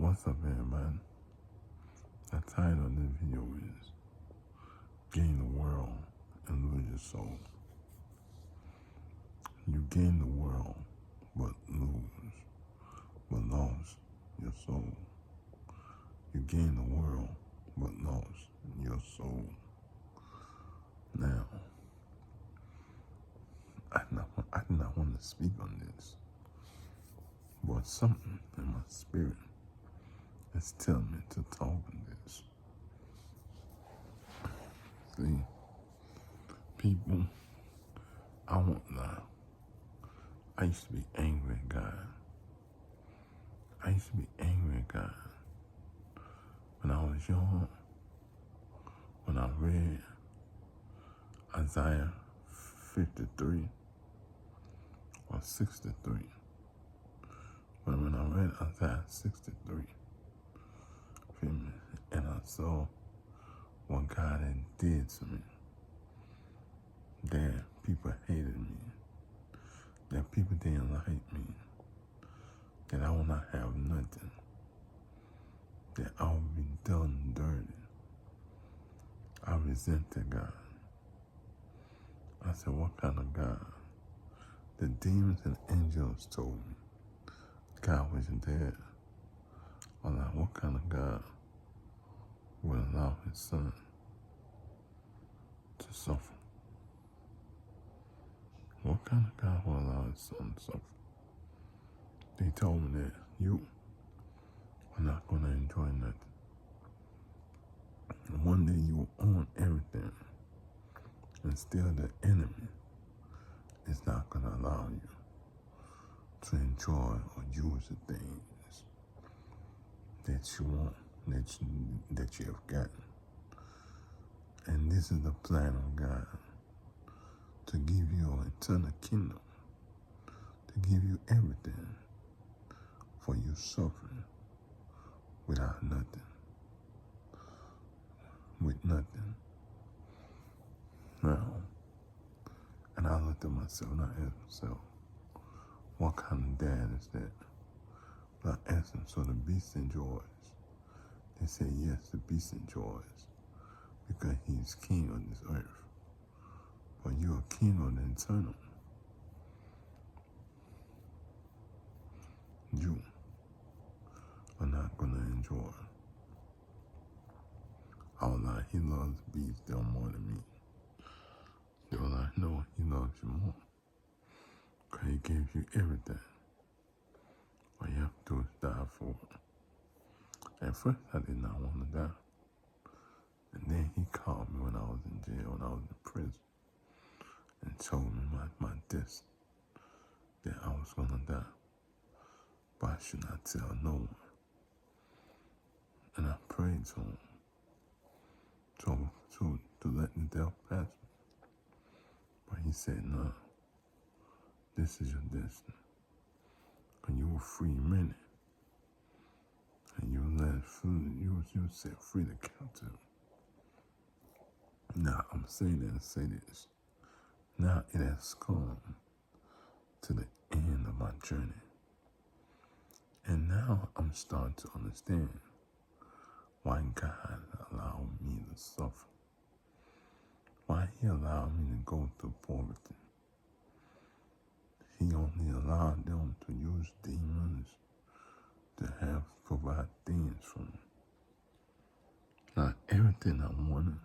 What's up, everybody? The title of this video is Gain the World and Lose Your Soul. You gain the world, but lost your soul. You gain the world, but lost your soul. Now, I do not want to speak on this, but something in my spirit is telling me to talk on this. See, people, I won't lie. I used to be angry at God. I used to be angry at God. When I was young, when I read Isaiah 53 or 63, when I read Isaiah 63, and I saw what God had did to me, that people hated me, that people didn't like me, that I would not have nothing, that I would be done dirty. I resented God. I said, what kind of God? The demons and angels told me God wasn't there. I'm like, what kind of God would allow his son to suffer? What kind of God would allow his son to suffer? They told me that you are not going to enjoy nothing. And one day you will own everything, and still the enemy is not going to allow you to enjoy or use the things that you want, that you have gotten. And this is the plan of God, to give you an eternal kingdom, to give you everything for you suffering without nothing, with nothing. Now, and I looked at myself and I asked myself, what kind of dad is that? But I asked him, so the beast enjoys. They said, yes, the beast enjoys because he's king on this earth. But you're a king on the eternal. You are not going to enjoy. I was like, he loves the beast still more than me. They were like, no, he loves you more. Because he gives you everything. All you have to do is die for it. At first, I did not want to die. And then he called me when I was in jail, when I was in prison, and told me my death, that I was going to die. But I should not tell no one. And I prayed to him to let the death pass me. But he said, no, this is your destiny. And you were free minute. And you let free, you set free the captive. Now, I'm saying that to say this. Now it has come to the end of my journey. And now I'm starting to understand why God allowed me to suffer. Why he allowed me to go through poverty. He only allowed them to use demons to provide things for me. Not everything I wanted.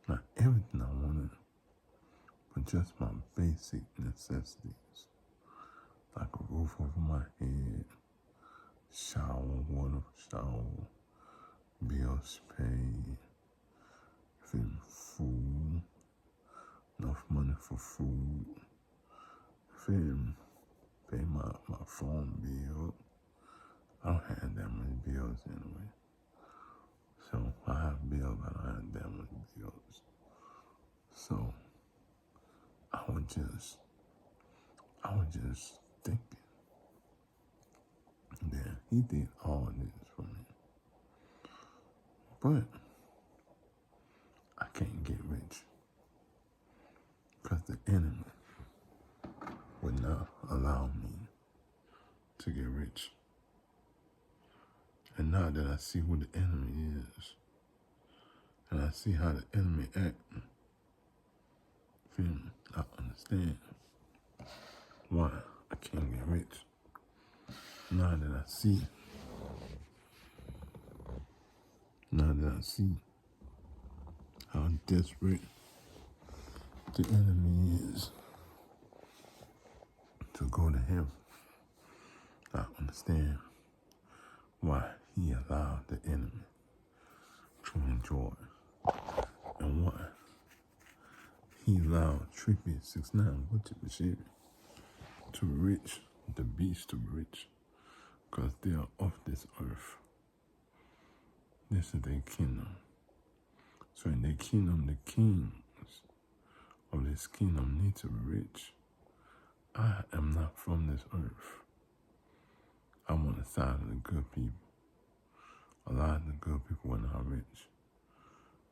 Not everything I wanted. But just my basic necessities. Like a roof over my head, water shower, bills paid, food, enough money for food, pay my phone bill. I don't have that many bills anyway. So I have bills, but I don't have that many bills. So I was just thinking that he did all this for me. But I can't get rich because the enemy would not allow me to get rich. And now that I see who the enemy is, and I see how the enemy act, feel me? I understand why I can't get rich. Now that I see how desperate the enemy is to go to heaven, I understand why he allowed the enemy to enjoy and why he allowed Trippy 6ix9ine, Butcher Bashir, to reach the beast to rich, because they are of this earth. This is their kingdom. So in their kingdom, the kings of this kingdom need to be rich. I am not from this earth. I'm on the side of the good people. A lot of the good people were not rich.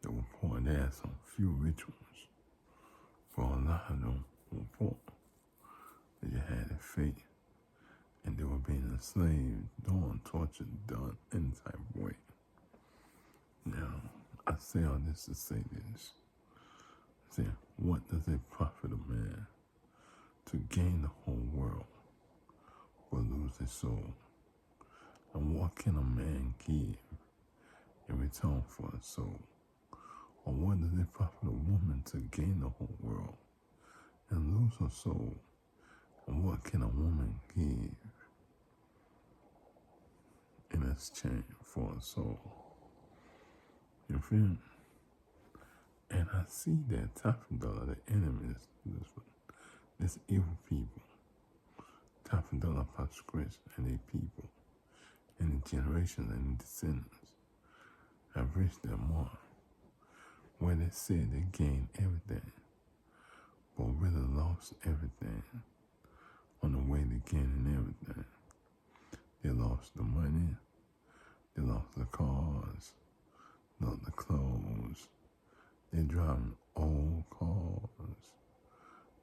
They were poor. They had some few rich ones. But a lot of them were poor. They just had their fate. And they were being enslaved, done, tortured, done any type of way. Now, I say all this to say this. Say, what does it profit a man to gain the whole world but lose his soul? And what can a man give in return for a soul? Or what does it profit a woman to gain the whole world and lose her soul? And what can a woman give in exchange for a soul? You feel me? And I see that Tafadullah, the enemy, this evil people, Tafadullah Pashkrish and their people, and the generations and the descendants have reached their mark, where they said they gained everything, but really lost everything on the way to gaining everything. They lost the money, they lost the cars, lost the clothes. They're driving old cars.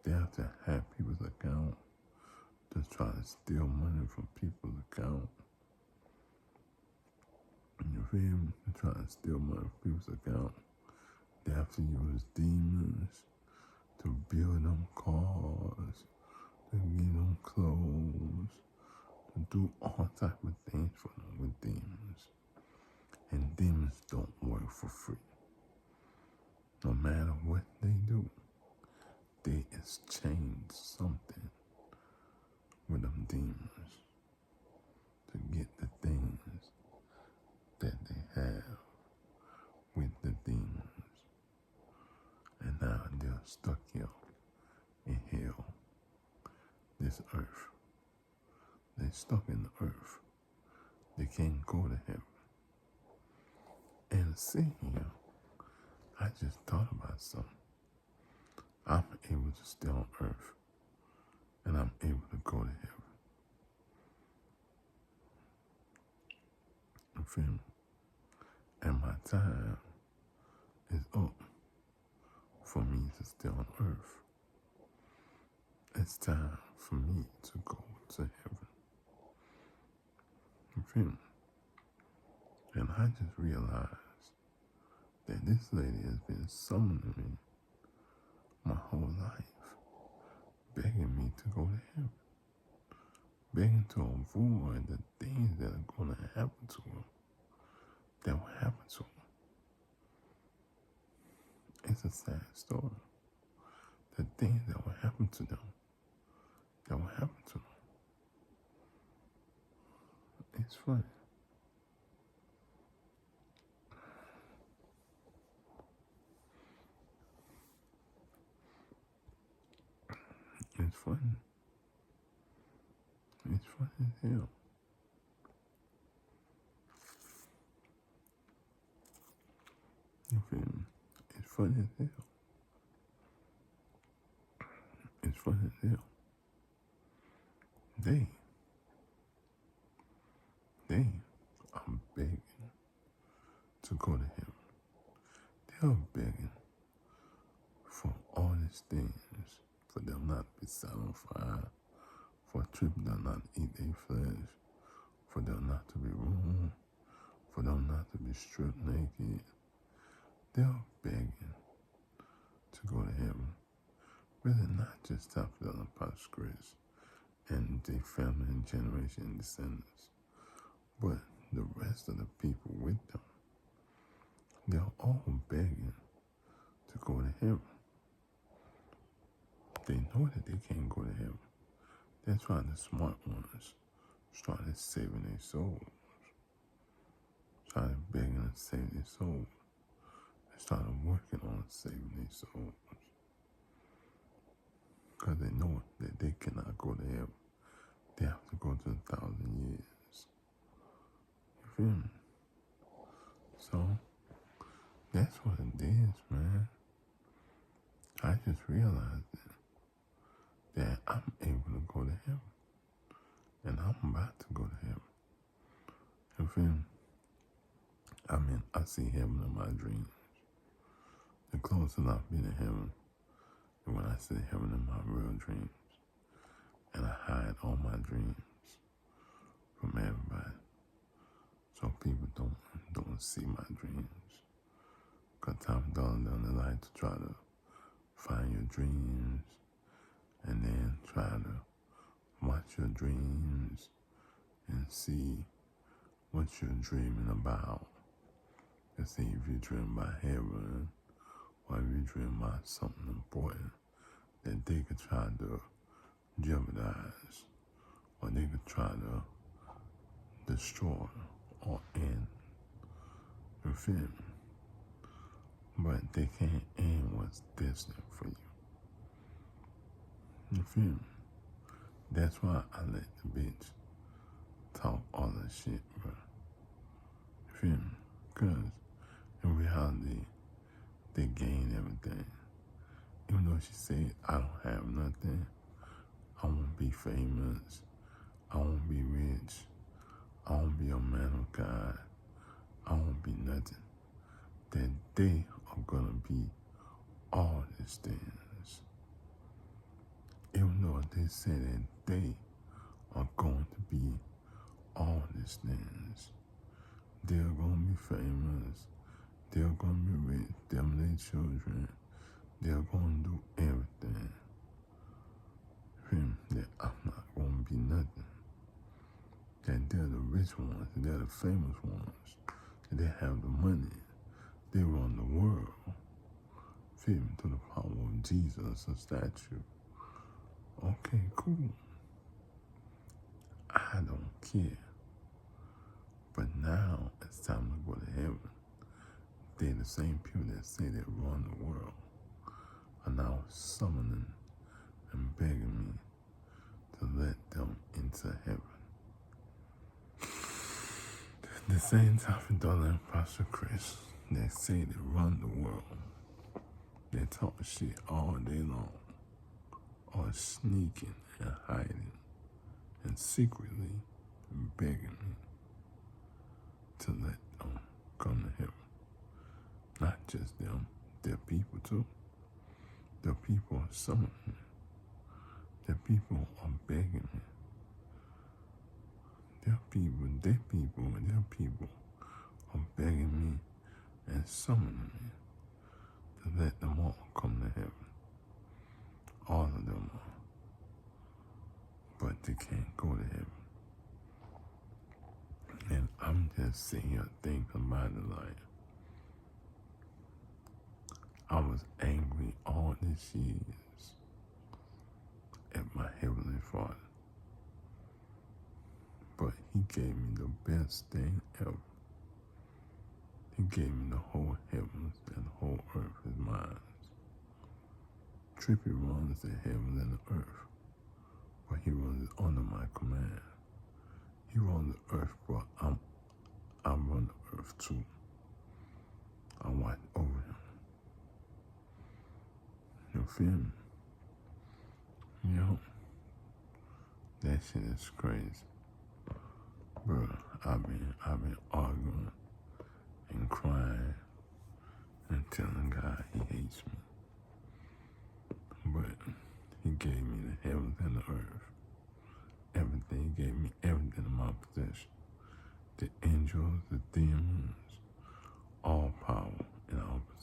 They have to hack people's account to try to steal money from people's account. You feel me? They try to steal money from people's account. They have to use demons to build them cars, to give them clothes, to do all type of things for them with demons. And demons don't work for free. No matter what they do, they exchange something with them demons to get the things that they have with the demons. And now they're stuck here in hell, this earth. They're stuck in the earth. They can't go to heaven. And sitting here, I just thought about something. I'm able to stay on earth, and I'm able to go to heaven. You feel me? And my time is up for me to stay on earth. It's time for me to go to heaven. You feel me? And I just realized that this lady has been summoning me my whole life, begging me to go to heaven, begging to avoid the things that are going to happen to her, that will happen to her. It's a sad story. The things that will happen to them, that will happen to them. It's funny. It's funny. It's funny as hell. You feel me? It's funny as hell. It's funny as hell. They are begging to go to heaven. They are begging for all these things, for them not to be set on fire, for Trippy not to eat their flesh, for them not to be ruined, for them not to be stripped naked. They're begging to go to heaven. Really not just top of the Apostle Chris and their family and generation and descendants, but the rest of the people with them. They're all begging to go to heaven. They know that they can't go to heaven. That's why the smart ones started saving their souls. Started begging to save their souls. They started working on saving their souls. Because they know that they cannot go to heaven. They have to go to 1,000 years. You feel me? So, that's what it is, man. I just realized that I'm able to go to heaven. And I'm about to go to heaven. You feel me? I mean, I see heaven in my dreams. The closer I've been to heaven, and when I see heaven in my real dreams, and I hide all my dreams from everybody, so people don't see my dreams. Because I'm done down the line to try to find your dreams, and then try to watch your dreams and see what you're dreaming about. To see if you're dreaming about heaven, or if you're dreaming about something important that they could try to jeopardize, or they could try to destroy or end. You feel me? But they can't end what's destined for you. You feel me? That's why I let the bitch talk all that shit, bro. You feel me? Because in reality, they gain everything. Even though she said, I don't have nothing, I won't be famous, I won't be rich, I won't be a man of God, I won't be nothing, that they are gonna be all these things. Even though they say that they are going to be all these things, they're gonna be famous, they're gonna be rich, them and their children, they're gonna do everything. That I'm not gonna be nothing. That they're the rich ones, they're the famous ones, that they have the money, they run the world. Feel me? To the power of Jesus, a statue. Okay, cool. I don't care. But now it's time to go to heaven. They're the same people that say they run the world are now summoning and begging me to let them into heaven. The same type of dollar and Pastor Chris that say they run the world, they talk shit all day long, or sneaking and hiding and secretly begging me to let them come to heaven. Not just them, their people too. Their people are summoning me. Their people are begging me. Their people are begging me and summoning me to let them all come to heaven. All of them are. But they can't go to heaven. And I'm just sitting here thinking about it like, I was angry all these years at my Heavenly Father. But He gave me the best thing ever. He gave me the whole heavens and the whole earth is mine. Trippy runs the heavens and the earth, but he runs it under my command. He runs the earth, but I run the earth too. I watch over him. You feel me? You know, that shit is crazy. Bro, I've been arguing and crying and telling God He hates me. But He gave me the heavens and the earth. Everything. He gave me everything in my possession. The angels, the demons,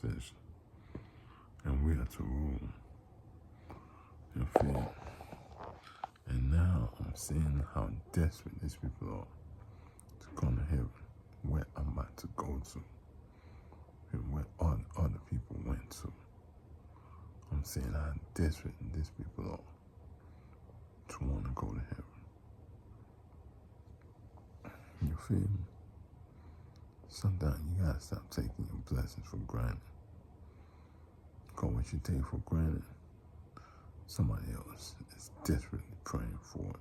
position. And we are to rule. You feel? And now I'm seeing how desperate these people are to come to heaven, where I'm about to go to, and where all other people went to. I'm seeing how desperate these people are to want to go to heaven. You feel me? Sometimes you gotta stop taking your blessings for granted. Because what you take for granted, somebody else is desperately praying for it.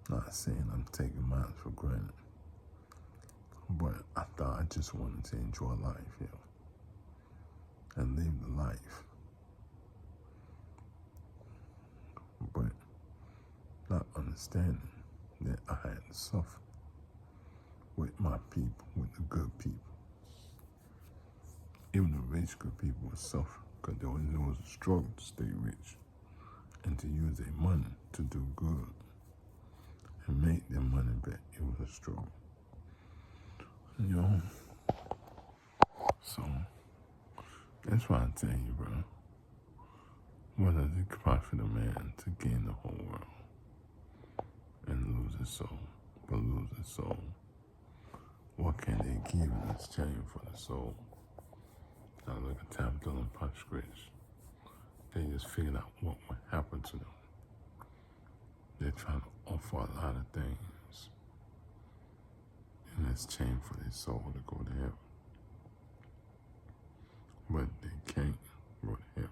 Not saying I'm taking mine for granted, but I thought I just wanted to enjoy life, and live the life. But not understanding that I had to suffer with my people, with the good people. Even the rich good people would suffer because there was a struggle to stay rich and to use their money to do good and make their money back. It was a struggle. So that's why I tell you, bro, what does it profit a man to gain the whole world and lose his soul? But lose his soul, what can they give in exchange for the soul? Now look at Tom Dillon Punch Scratch. They just figured out what would happen to them. They're trying to offer a lot of things in exchange for their soul to go to heaven. But they can't go to heaven.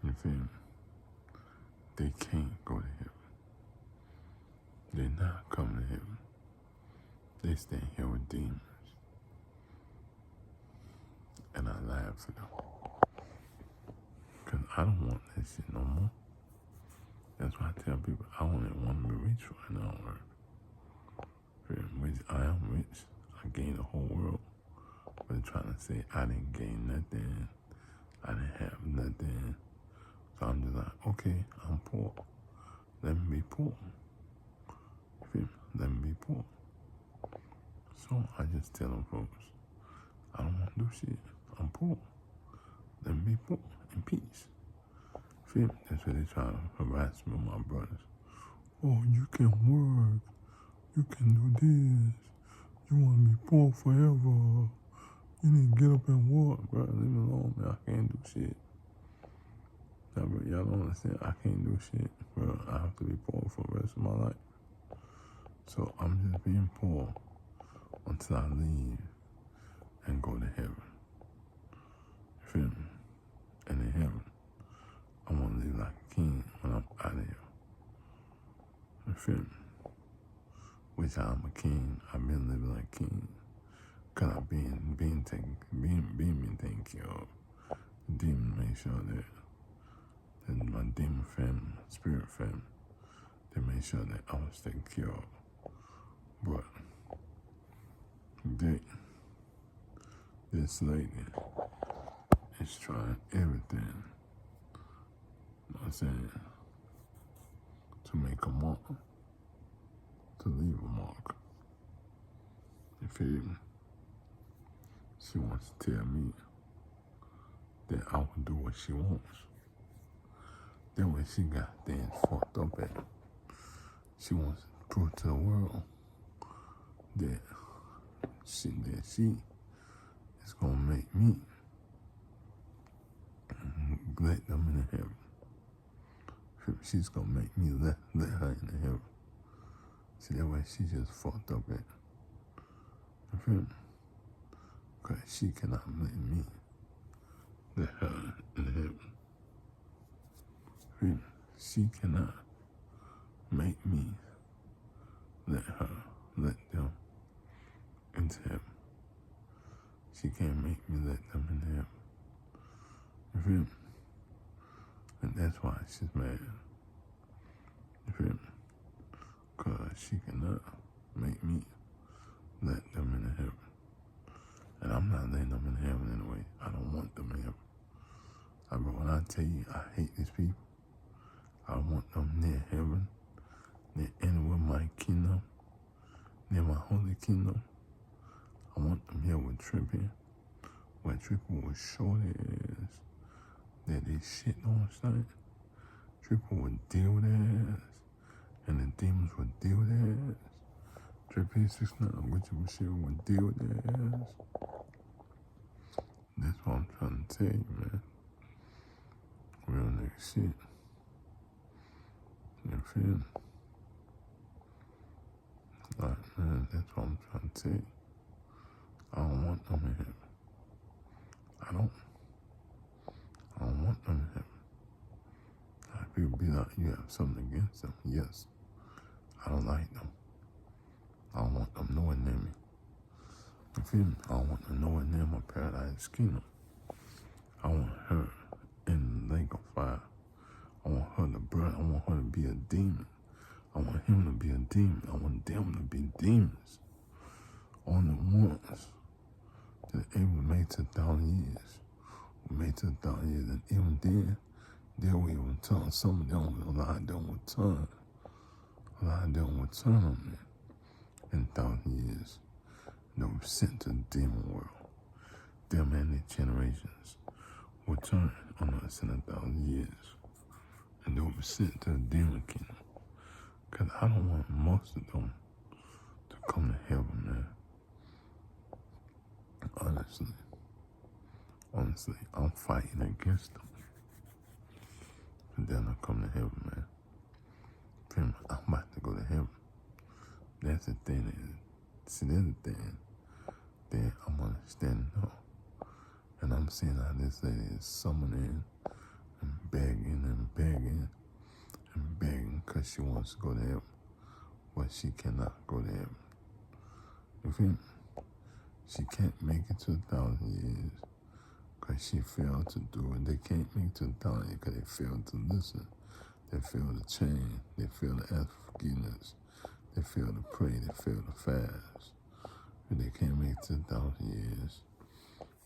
You feel me? They can't go to heaven. They're not coming to heaven. They stay here with demons. And I laugh at them. Because I don't want that shit no more. That's why I tell people I only want to be rich right now on earth. Which I am rich. I gained the whole world. But they're trying to say I didn't gain nothing. I didn't have nothing. So I'm just like, okay, I'm poor. Let me be poor. You feel me? Let me be poor. So I just tell them folks, I don't want to do shit. I'm poor. Let me be poor in peace. Feel me? That's what they try to harass me with my brothers. Oh, you can work. You can do this. You want to be poor forever. You need to get up and work, bro. Leave me alone, man. I can't do shit. Nah, bro, y'all don't understand. I can't do shit, bro. I have to be poor for the rest of my life. So I'm just being poor until I leave and go to heaven. You feel me? And in heaven, I want to live like a king when I'm out of here. You feel me? Which I'm a king. I've been living like a king. Because I've being taken care of. The demon made sure that my demon family, my spirit family, they made sure that I was taken care of. But this lady is trying everything, you know what I'm saying, to make a mark, to leave a mark. You feel me? She wants to tell me that I will do what she wants. That way she got things fucked up at. She wants to prove to the world that she is gonna make me let them in the heaven. She's gonna make me let her in the heaven. See, that way she just fucked up at. You feel me? Because she cannot let me let her in the heaven. You feel me? She cannot make me let them into heaven. She can't make me let them in heaven. You feel me? And that's why she's mad. You feel me? Because she cannot make me let them in heaven. And I'm not letting them in heaven anyway. I don't want them in heaven. But when I tell you I hate these people, I want them near heaven, near anywhere my kingdom, near my holy kingdom. I want them here with Trippy, where Trippy will show their ass that they shit on sight. Trippy would deal with their ass, and the demons would deal with their ass. Trippy 6ix9ine, which shit would deal with their ass. That's what I'm trying to tell you, man. Real nigga shit. You feel me? Like, man, that's what I'm trying to tell you. I don't want them in heaven. I don't want them in heaven. Like, people be like, you have something against them. Yes. I don't like them. I don't want them nowhere near me. You feel me? I don't want them nowhere near my paradise kingdom. I want her in the lake of fire. I want her to burn. I want her to be a demon. I want him to be a demon. I want them to be demons. On the ones that able to make it to 1,000 years. We made it to 1,000 years. And even then, they will even turn. Some of them, a lot of them will turn. A lot of them will turn on me in 1,000 years. They were sent to the demon world. Them and their generations will turn on us in 1,000 years. And they will be sent to the demon kingdom. Because I don't want most of them to come to heaven, man. Honestly, I'm fighting against them. And then I come to heaven, man. Feel me? I'm about to go to heaven. That's the thing. See, that's the thing that I'm understanding now. And I'm seeing how this lady is summoning and begging and begging and begging because she wants to go to heaven. But she cannot go to heaven. You feel me? She can't make it to 1,000 years because she failed to do it. They can't make it to 1,000 years because they failed to listen. They failed to change. They failed to ask for forgiveness. They failed to pray. They failed to fast. And they can't make it to 1,000 years.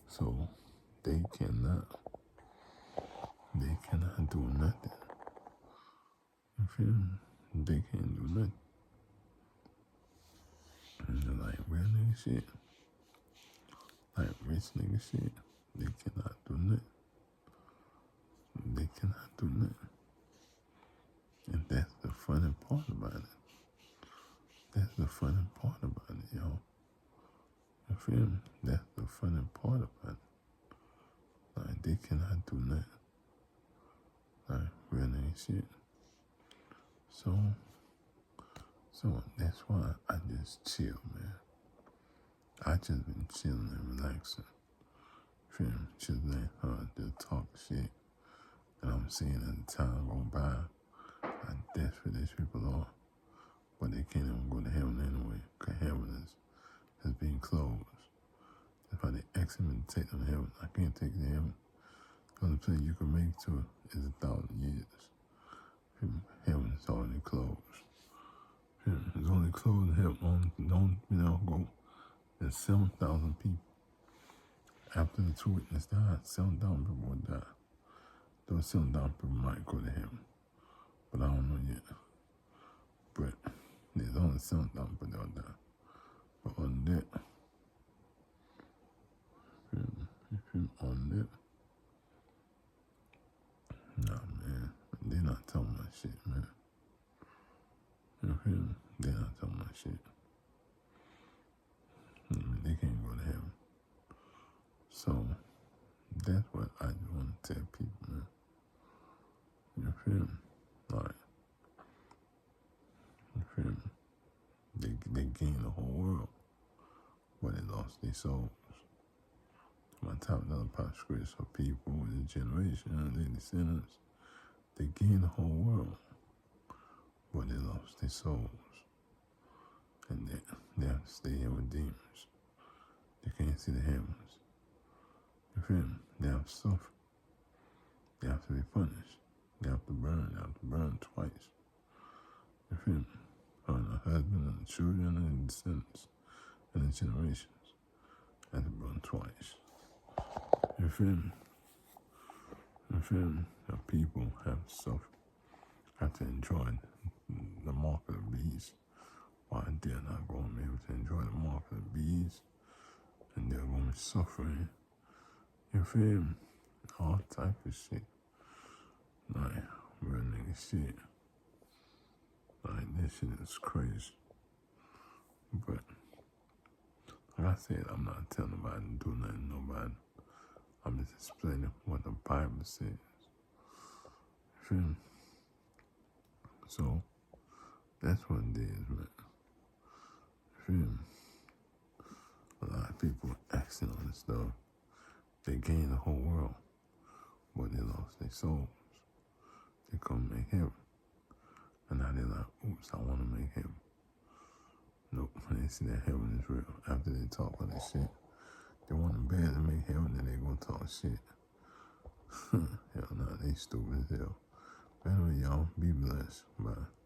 So they cannot do nothing. You feel me? They can't do nothing. And they're like real nigga shit. Like rich nigga shit. They cannot do nothing. They cannot do nothing. And that's the funny part about it. That's the funny part about it, yo. You feel me? That's the funny part about it. Like, they cannot do nothing. Like, real nigga shit. So that's why I just chill, man. I just been chilling and relaxing. Feel me? Just letting her just talk shit. And I'm seeing as the time go by, how desperate these people are. But they can't even go to heaven anyway, because heaven has been closed. That's why they ask me to take them to heaven. I can't take you to heaven. The only place you can make it to is 1,000 years. Heaven is already closed. It's only closed in heaven. Don't go. There's 7,000 people. After the 2 witnesses died, 7,000 people would die. Those 7,000 people might go to heaven. But I don't know yet. But there's only 7,000 people that will die. But on that, nah, man, they're not talking about shit, man. You feel me? They're not talking about shit. They can't go to heaven. So, that's what I want to tell people, man. You feel me? Like, you feel me? They gained the whole world, but they lost their souls. My top dollar pop scripts for people in the generation and their descendants. They gained the whole world, but they lost their souls. And they have to stay here with demons. They can't see the heavens. You feel me? They have to suffer. They have to be punished. They have to burn. They have to burn twice. You feel me? On the husband and the children and the descendants and the generations. They have to burn twice. You feel me? You feel me? The people have to suffer. Have to enjoy the mark of the beast. Why they're not going to be able to enjoy the mark of the beast I'm suffering. You feel me? All type of shit. Like, real nigga shit. Like, this shit is crazy. But, like I said, I'm not telling nobody to do nothing to nobody. I'm just explaining what the Bible says. You feel me? So, that's what it is, man. You feel me? A lot of people acting on this stuff. They gain the whole world, but they lost their souls. They come make heaven. And now they're like, oops, I want to make heaven. Nope, they see that heaven is real. After they talk all that shit, they want them bad to make heaven, then they gonna talk shit. Hell nah, they stupid as hell. But anyway, y'all, be blessed. Bye.